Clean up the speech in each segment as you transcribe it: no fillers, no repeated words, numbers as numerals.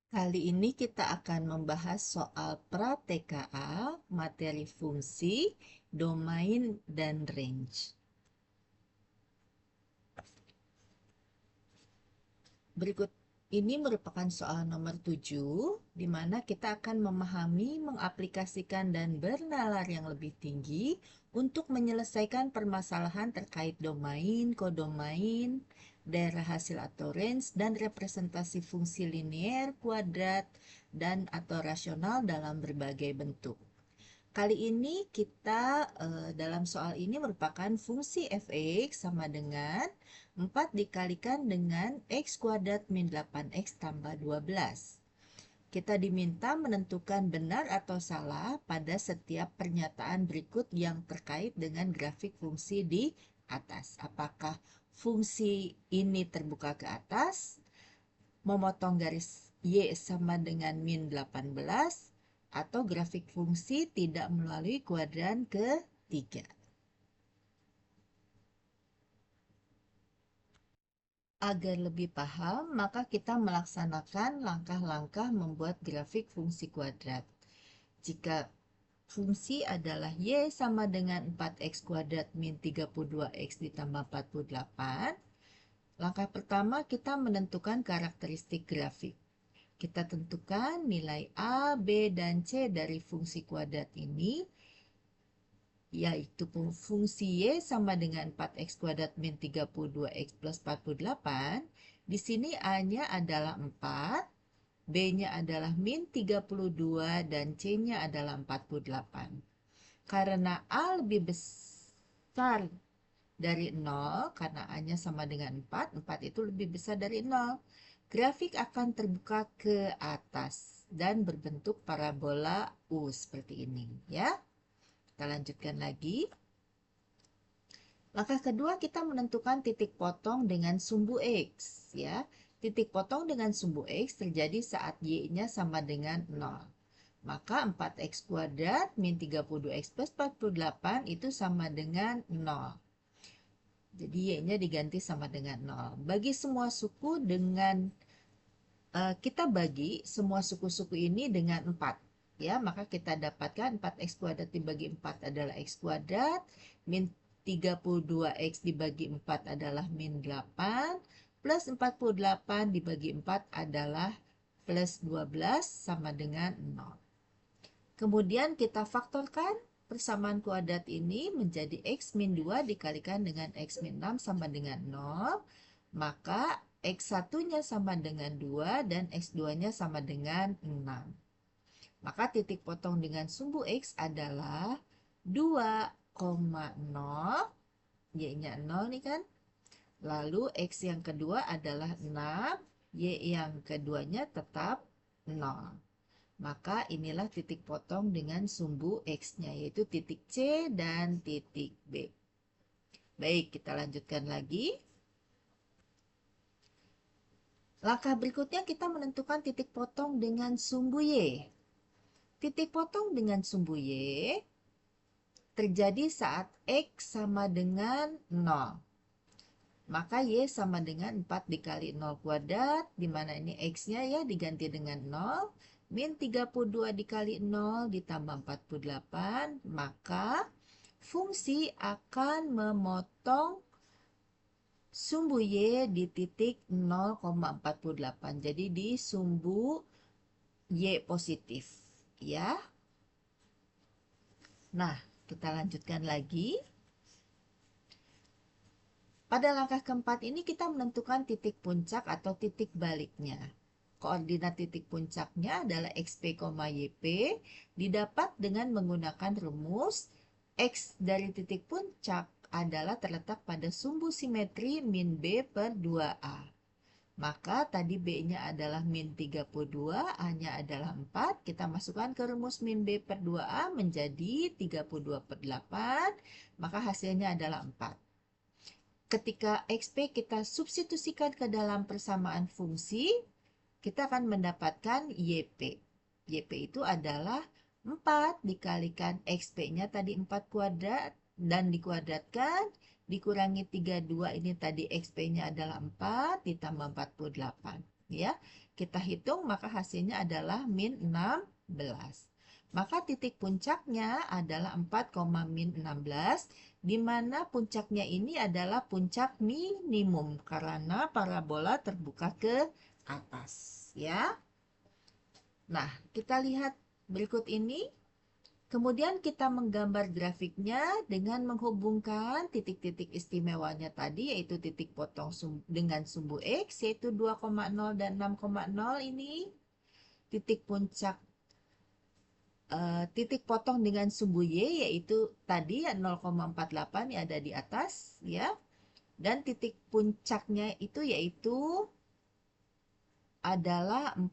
Kali ini kita akan membahas soal pra-TKA, materi fungsi, domain, dan range. Berikut ini merupakan soal nomor 7, di mana kita akan memahami, mengaplikasikan, dan bernalar yang lebih tinggi untuk menyelesaikan permasalahan terkait domain, kodomain, daerah hasil atau range, dan representasi fungsi linear, kuadrat, dan atau rasional dalam berbagai bentuk. Kali ini kita dalam soal ini merupakan fungsi f(x) sama dengan 4 dikalikan dengan x kuadrat min 8x tambah 12. Kita diminta menentukan benar atau salah pada setiap pernyataan berikut yang terkait dengan grafik fungsi di atas. Apakah fungsi ini terbuka ke atas, memotong garis Y sama dengan min 18, atau grafik fungsi tidak melalui kuadran ketiga. Agar lebih paham, maka kita melaksanakan langkah-langkah membuat grafik fungsi kuadrat. Jika fungsi adalah Y sama dengan 4x kuadrat min 32x ditambah 48, langkah pertama kita menentukan karakteristik grafik. Kita tentukan nilai A, B, dan C dari fungsi kuadrat ini, yaitu fungsi Y sama dengan 4x kuadrat min 32x plus 48. Di sini A-nya adalah 4, B-nya adalah min 32, dan C-nya adalah 48. Karena A lebih besar dari 0, karena A-nya sama dengan 4, 4 itu lebih besar dari 0. Grafik akan terbuka ke atas dan berbentuk parabola U seperti ini, ya. Kita lanjutkan lagi. Langkah kedua, kita menentukan titik potong dengan sumbu X, ya. Titik potong dengan sumbu X terjadi saat Y-nya sama dengan 0. Maka 4x kuadrat min 32x plus 48 itu sama dengan 0. Jadi Y-nya diganti sama dengan 0. Bagi semua suku dengan kita bagi semua suku-suku ini dengan 4. Ya, maka kita dapatkan 4x kuadrat dibagi 4 adalah x kuadrat, min 32x dibagi 4 adalah min 8, plus 48 dibagi 4 adalah plus 12 sama dengan 0. Kemudian kita faktorkan persamaan kuadrat ini menjadi x min 2 dikalikan dengan x min 6 sama dengan 0. Maka x1-nya sama dengan 2 dan x2-nya sama dengan 6. Maka titik potong dengan sumbu x adalah 2,0. Y-nya 0 nih kan. Lalu x yang kedua adalah 6. Y yang keduanya tetap 0. Maka inilah titik potong dengan sumbu X-nya, yaitu titik C dan titik B. Baik, kita lanjutkan lagi. Langkah berikutnya kita menentukan titik potong dengan sumbu Y. Titik potong dengan sumbu Y terjadi saat X sama dengan 0. Maka Y sama dengan 4 dikali 0 kuadrat, di mana ini X-nya ya diganti dengan 0. Min 32 dikali 0 ditambah 48, maka fungsi akan memotong sumbu Y di titik 0,48. Jadi di sumbu Y positif, ya. Nah, kita lanjutkan lagi. Pada langkah keempat ini kita menentukan titik puncak atau titik baliknya. Koordinat titik puncaknya adalah XP, YP didapat dengan menggunakan rumus X dari titik puncak adalah terletak pada sumbu simetri min B per 2A. Maka tadi B-nya adalah min 32, A-nya adalah 4. Kita masukkan ke rumus min B per 2A menjadi 32 per 8. Maka hasilnya adalah 4. Ketika XP kita substitusikan ke dalam persamaan fungsi, kita akan mendapatkan YP. YP itu adalah 4 dikalikan XP-nya tadi 4 kuadrat dan dikuadratkan, dikurangi 32 ini tadi XP-nya adalah 4 ditambah 48. ya. Kita hitung maka hasilnya adalah min 16. Maka titik puncaknya adalah 4, min 16, di mana puncaknya ini adalah puncak minimum karena parabola terbuka ke atas, ya. Nah, kita lihat berikut ini. Kemudian kita menggambar grafiknya dengan menghubungkan titik-titik istimewanya tadi, yaitu titik potong dengan sumbu X, yaitu 2,0 dan 6,0 ini. Titik puncak, titik potong dengan sumbu Y, yaitu tadi 0,48 yang ada di atas, ya. Dan titik puncaknya itu yaitu adalah 4,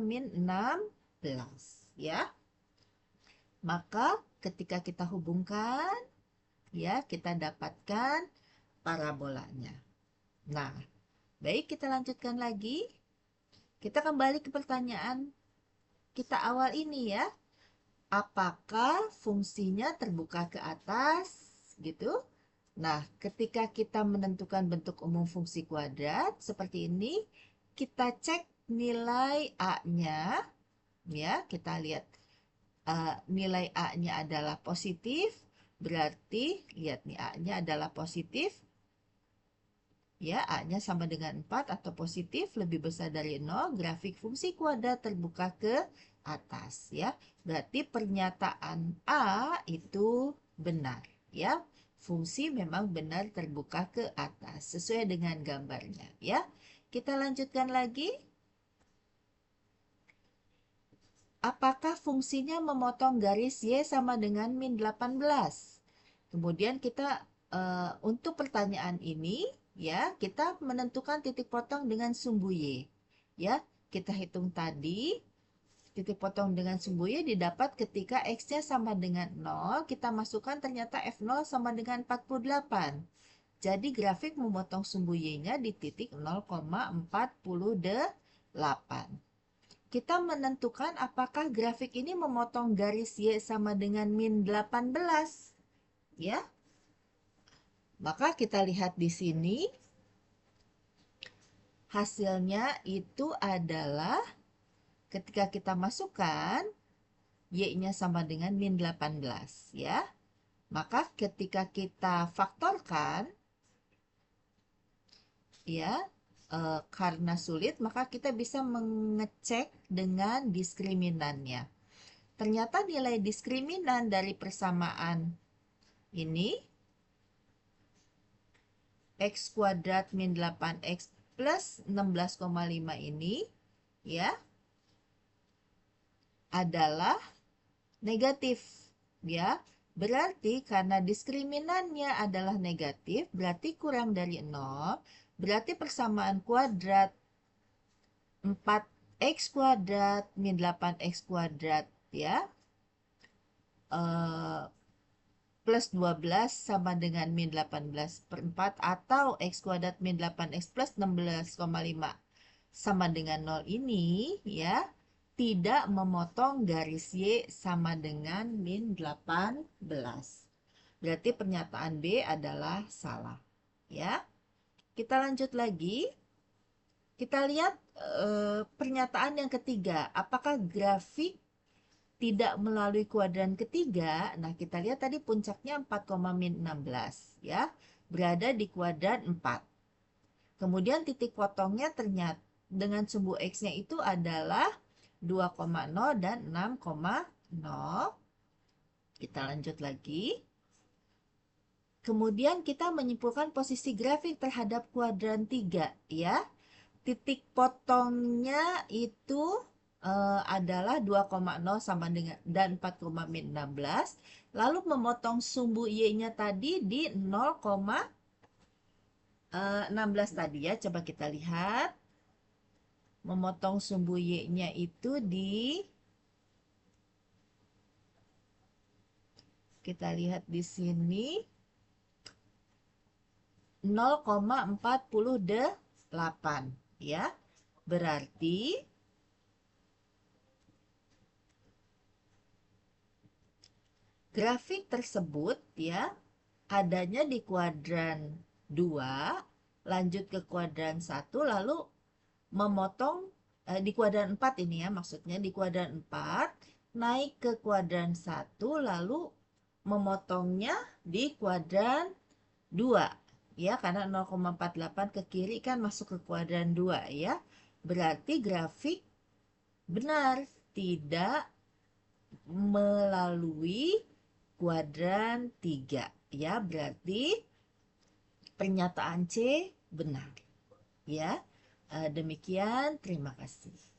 min 16, ya. Maka ketika kita hubungkan, ya, kita dapatkan parabolanya. Nah, baik, kita lanjutkan lagi. Kita kembali ke pertanyaan kita awal ini, ya. Apakah fungsinya terbuka ke atas, gitu? Nah, ketika kita menentukan bentuk umum fungsi kuadrat seperti ini, kita cek nilai A-nya, ya. Kita lihat nilai A-nya adalah positif, berarti lihat nih A-nya adalah positif. Ya, A-nya sama dengan 4 atau positif lebih besar dari 0, grafik fungsi kuadrat terbuka ke atas, ya. Berarti pernyataan A itu benar, ya. Fungsi memang benar terbuka ke atas sesuai dengan gambarnya, ya. Kita lanjutkan lagi. Apakah fungsinya memotong garis Y sama dengan min 18? Kemudian kita untuk pertanyaan ini, ya, kita menentukan titik potong dengan sumbu Y. Ya, kita hitung tadi, titik potong dengan sumbu Y didapat ketika X-nya sama dengan 0, kita masukkan ternyata F0 sama dengan 48. Jadi grafik memotong sumbu Y-nya di titik 0,48. Kita menentukan apakah grafik ini memotong garis Y sama dengan min 18. Ya. Maka kita lihat di sini hasilnya itu adalah ketika kita masukkan Y-nya sama dengan min 18, ya. Maka ketika kita faktorkan, ya, karena sulit, maka kita bisa mengecek dengan diskriminannya. Ternyata nilai diskriminan dari persamaan ini X kuadrat min 8X plus 16,5 ini, ya, adalah negatif, ya. Berarti karena diskriminannya adalah negatif, berarti kurang dari 0, berarti persamaan kuadrat 4X kuadrat min 8X kuadrat, ya, plus 12 sama dengan min 18 per 4, atau X kuadrat min 8X plus 16,5 sama dengan 0 ini, ya, tidak memotong garis Y sama dengan min 18. Berarti pernyataan B adalah salah, ya. Kita lanjut lagi. Kita lihat pernyataan yang ketiga. Apakah grafik tidak melalui kuadran ketiga? Nah, kita lihat tadi puncaknya 4, min 16, ya. Berada di kuadran 4. Kemudian titik potongnya ternyata dengan sumbu X-nya itu adalah 2,0 dan 6,0. Kita lanjut lagi. Kemudian kita menyimpulkan posisi grafik terhadap kuadran 3, ya. Titik potongnya itu adalah 2,0 sama dengan dan 4, min 16. Lalu memotong sumbu Y-nya tadi di 0,16 tadi, ya. Coba kita lihat. Memotong sumbu Y-nya itu kita lihat di sini 0,48, ya. Berarti grafik tersebut, ya, adanya di kuadran 2, lanjut ke kuadran 1, lalu memotong di kuadran 4 ini ya, maksudnya di kuadran 4 naik ke kuadran 1 lalu memotongnya di kuadran 2 ya, karena 0,48 ke kiri kan masuk ke kuadran 2 ya. Berarti grafik benar, tidak melalui kuadran 3 ya. Berarti pernyataan C benar ya. Demikian, terima kasih.